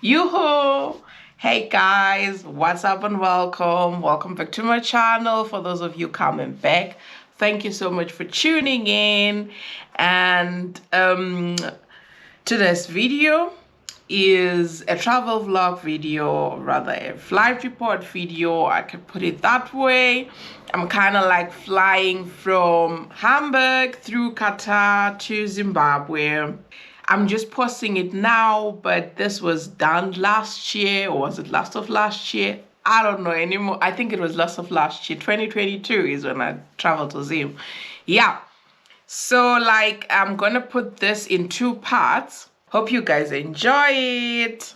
Yoo-hoo! Hey guys, what's up and welcome back to my channel. For those of you coming back, thank you so much for tuning in. And today's video is a travel vlog video, rather a flight report video, I could put it that way. I'm kind of like flying from Hamburg through Qatar to Zimbabwe. I'm just posting it now, but this was done last year, or was it last of last year? I don't know anymore. I think it was last of last year. 2022 is when I traveled to Zim. Yeah. So like I'm gonna put this in 2 parts. Hope you guys enjoy it.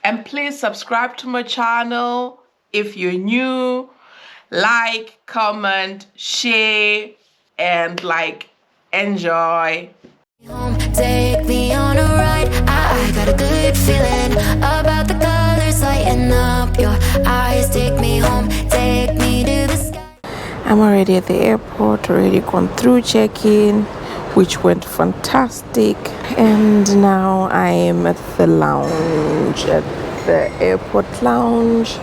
And please subscribe to my channel if you're new. Like, comment, share, and like enjoy. Take me on a ride. I got a good feeling about the colors lighting up your eyes. Take me home, take me to the sky. I'm already at the airport, already gone through check-in, which went fantastic. And now I am at the lounge, at the airport lounge.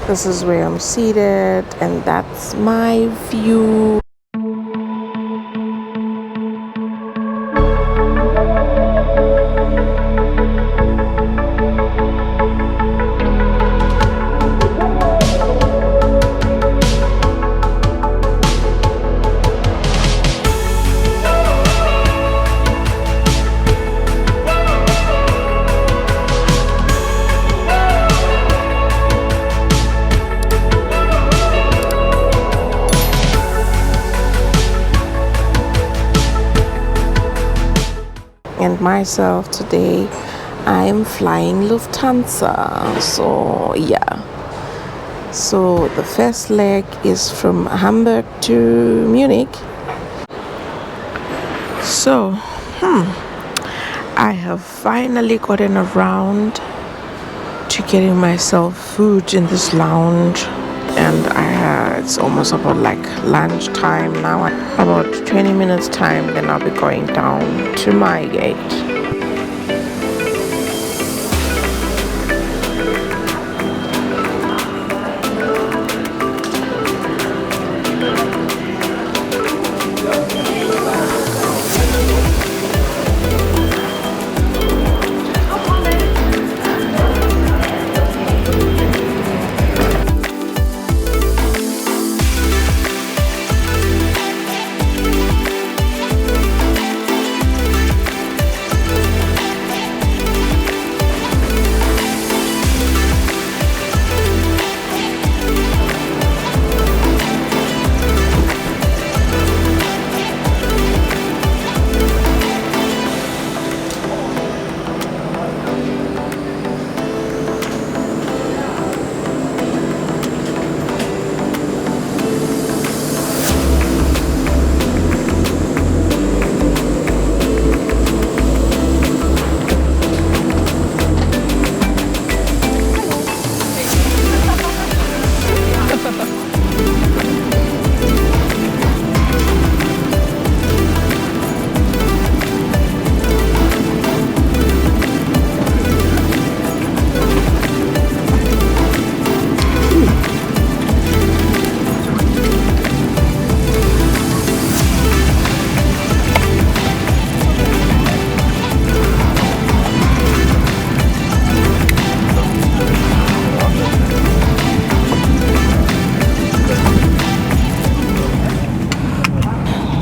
This is where I'm seated, and that's my view. And myself today, I am flying Lufthansa. So yeah, so the first leg is from Hamburg to Munich. So I have finally gotten around to getting myself food in this lounge, and it's almost about like lunch time now. About 20 minutes time, then I'll be going down to my gate.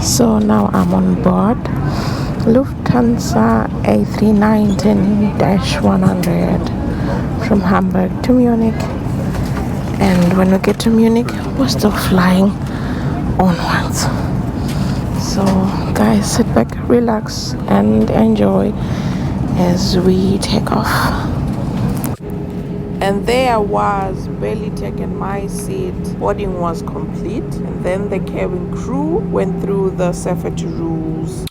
So now I'm on board Lufthansa A319-100 from Hamburg to Munich. And when we get to Munich, we're still flying onwards. So guys, sit back, relax, and enjoy as we take off. And there I was, barely taking my seat. Boarding was complete, and then the cabin crew went through the safety rules.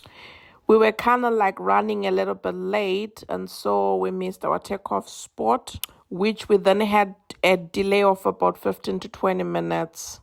We were kind of like running a little bit late, and so we missed our takeoff spot, which we then had a delay of about 15 to 20 minutes.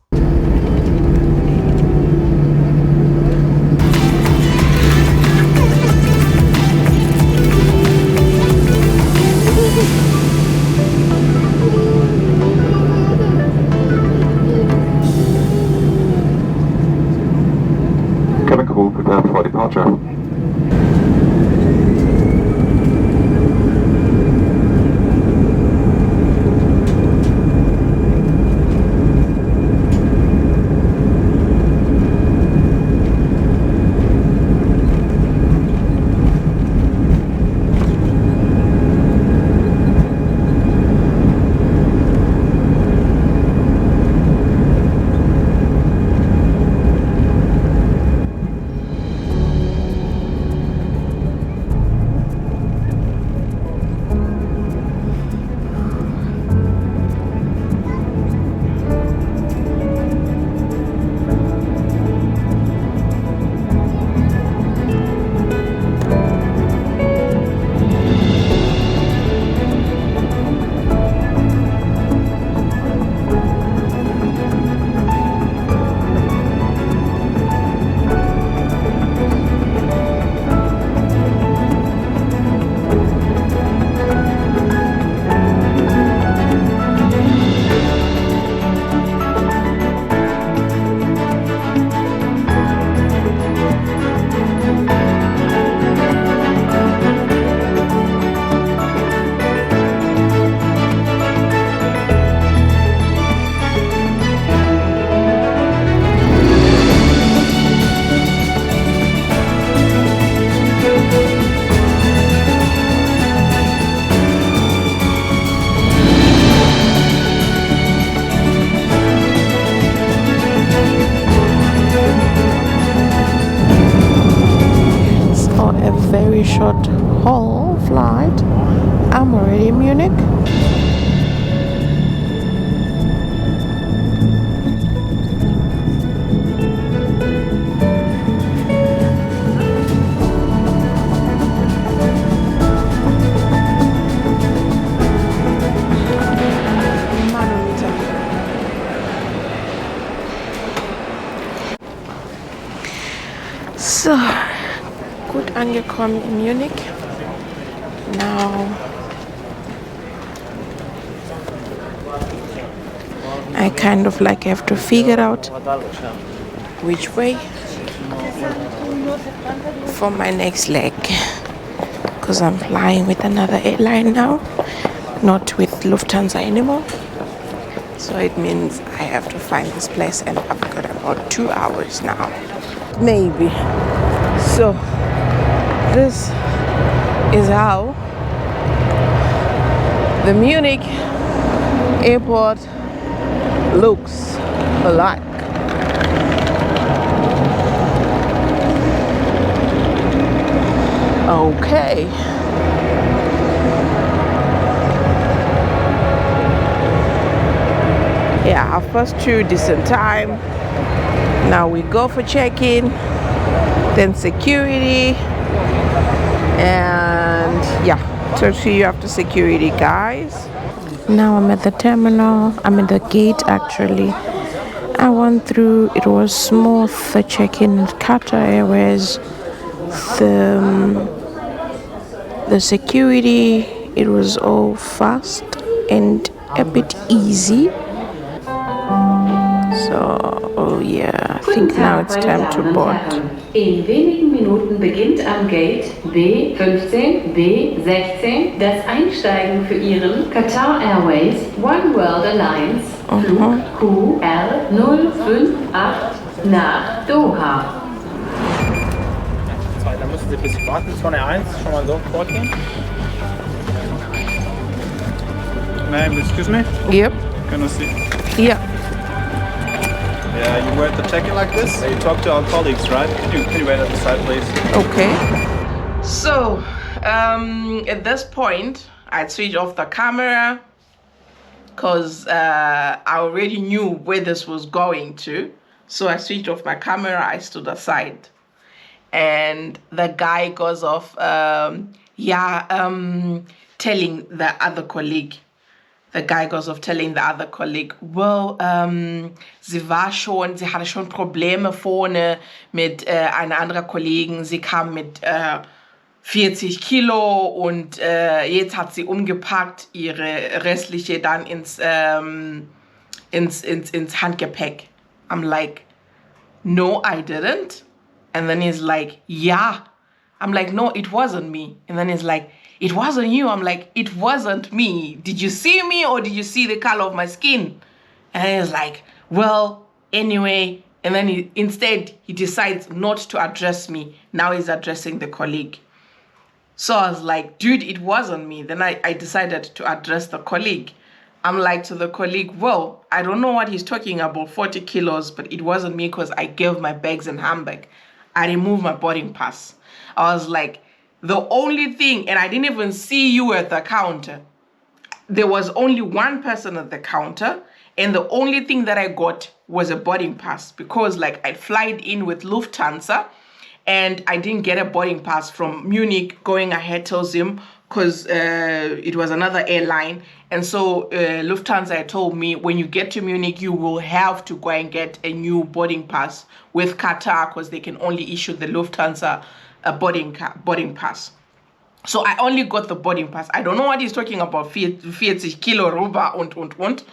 short haul flight. I'm already in Munich. So, gut angekommen in Munich. Now, I kind of like have to figure out which way for my next leg. Because I'm flying with another airline now, not with Lufthansa anymore. So it means I have to find this place, and I've got about 2 hours now. Maybe. So this is how the Munich airport looks like. Okay. Yeah, 2:30 decent time. Now we go for check-in, then security, and yeah, talk to you after security, guys. Now I'm at the terminal. I'm at the gate actually. I went through, it was smooth, the check-in at Qatarairways. The security, it was all fast and a bit easy. So, oh yeah, I think now it's time to board. In wenigen Minuten beginnt am Gate B15, B16 das Einsteigen für Ihren Qatarairways One World Alliance Flug QR058 nach Doha. Da müssen Sie ein bisschen warten. Zone 1, schon mal so vorgehen. Ma'am, excuse me? Yep. Can I see? Yeah. Yeah, you were at the check-in like this? You talk to our colleagues, right? Can you wait at the side, please? Okay. So at this point I switched off the camera because I already knew where this was going to. So I switched off my camera, I stood aside, and the guy goes off telling the other colleague. The guy goes off telling the other colleague, well, sie hatte schon Probleme vorne mit einer anderen Kollegen. Sie kam mit 40 Kilo und jetzt hat sie umgepackt, ihre restliche dann ins Handgepäck. I'm like, no, I didn't. And then he's like, yeah. I'm like, no, it wasn't me. And then he's like, it wasn't you. I'm like, it wasn't me. Did you see me or did you see the color of my skin? And he's like, well, anyway. And then he decides not to address me. Now he's addressing the colleague. So I was like, dude, it wasn't me. Then I decided to address the colleague. I'm like to the colleague, well, I don't know what he's talking about, 40 kilos, but it wasn't me because I gave my bags in Hamburg. I removed my boarding pass. I was like, the only thing, and I didn't even see you at the counter. There was only one person at the counter, and the only thing that I got was a boarding pass because like I'd flied in with Lufthansa and I didn't get a boarding pass from Munich going ahead till Zim because it was another airline. And so Lufthansa told me when you get to Munich, you will have to go and get a new boarding pass with Qatar because they can only issue the Lufthansa boarding pass. So I only got the boarding pass. I don't know what he's talking about, 40 kilo rüber und.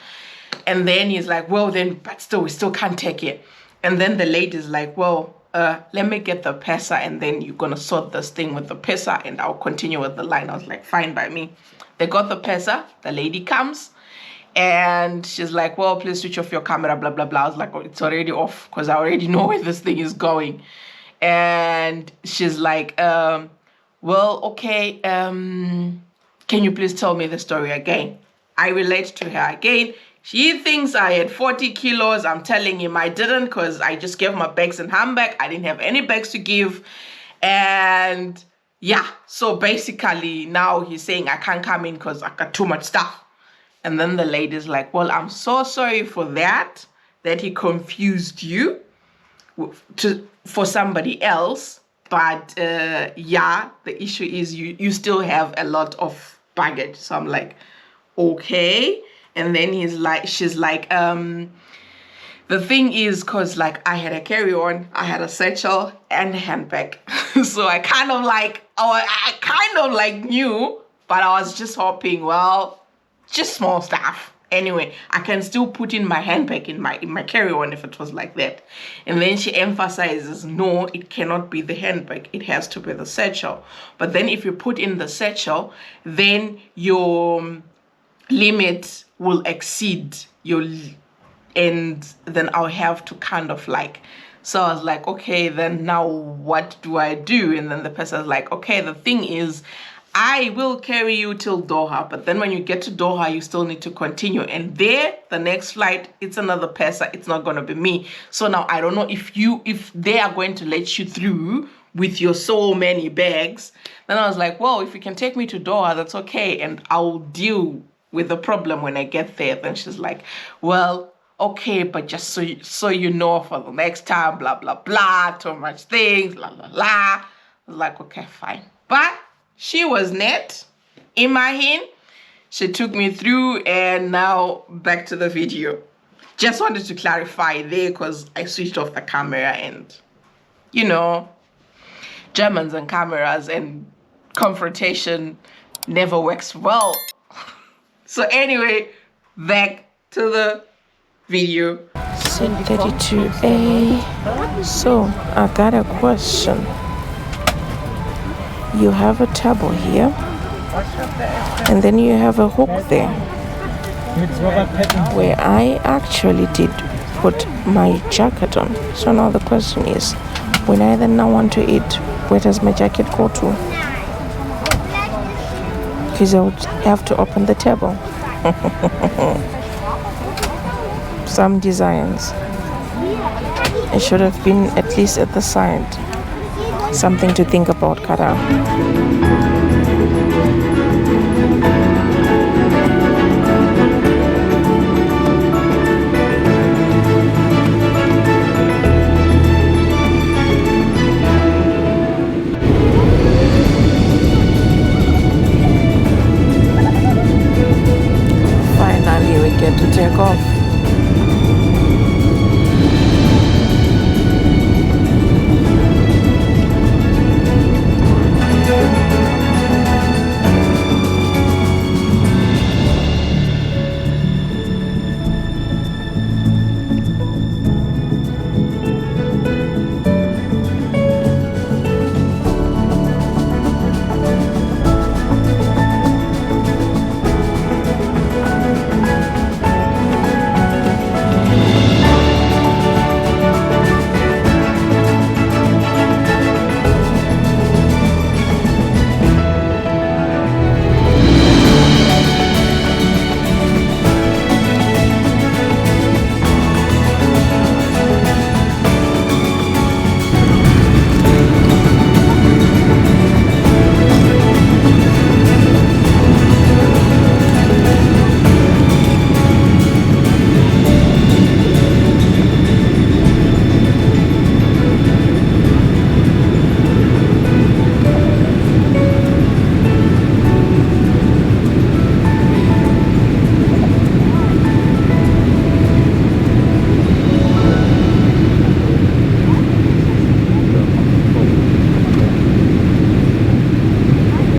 And then he's like, well, then, but still, we still can't take it. And then the lady's like, well, let me get the pesa and then you're going to sort this thing with the pesa and I'll continue with the line. I was like, fine by me. They got the pesa. The lady comes and she's like, well, please switch off your camera, blah, blah, blah. I was like, oh, it's already off because I already know where this thing is going. And she's like, well, okay, can you please tell me the story again? I relate to her again. She thinks I had 40 kilos. I'm telling him I didn't because I just gave my bags in Hamburg. I didn't have any bags to give. And yeah, so basically now he's saying I can't come in because I got too much stuff. And then the lady's like, well, I'm so sorry for that he confused you for somebody else. But yeah, the issue is you still have a lot of baggage. So I'm like, okay. And then she's like, the thing is, because like I had a carry-on, I had a satchel and a handbag. So I kind of like knew, but I was just hoping, well, just small stuff. Anyway, I can still put in my handbag in my carry-on if it was like that. And then she emphasizes, no, it cannot be the handbag. It has to be the satchel. But then if you put in the satchel, then your limit will exceed your, and then I'll have to kind of like, so I was like, okay, then now what do I do? And then the person's like, okay, the thing is, I will carry you till Doha, but then when you get to Doha, you still need to continue. And there, the next flight, it's another person. It's not going to be me. So now I don't know if they are going to let you through with your so many bags. Then I was like, well, if you can take me to Doha, that's okay. And I'll deal with the problem when I get there. Then she's like, well, okay, but just so you know for the next time, blah, blah, blah, too much things, blah, blah, blah. I was like, okay, fine. But she was net. Imagine, she took me through, and now back to the video. Just wanted to clarify there because I switched off the camera, and you know, Germans and cameras and confrontation never works well. So anyway, back to the video. Seat 32A. So I got a question. You have a table here, and then you have a hook there, where I actually did put my jacket on. So now the question is, when I then now want to eat, where does my jacket go to? Because I would have to open the table. Some designs, it should have been at least at the side. Something to think about, Qatar. Finally, we get to take off.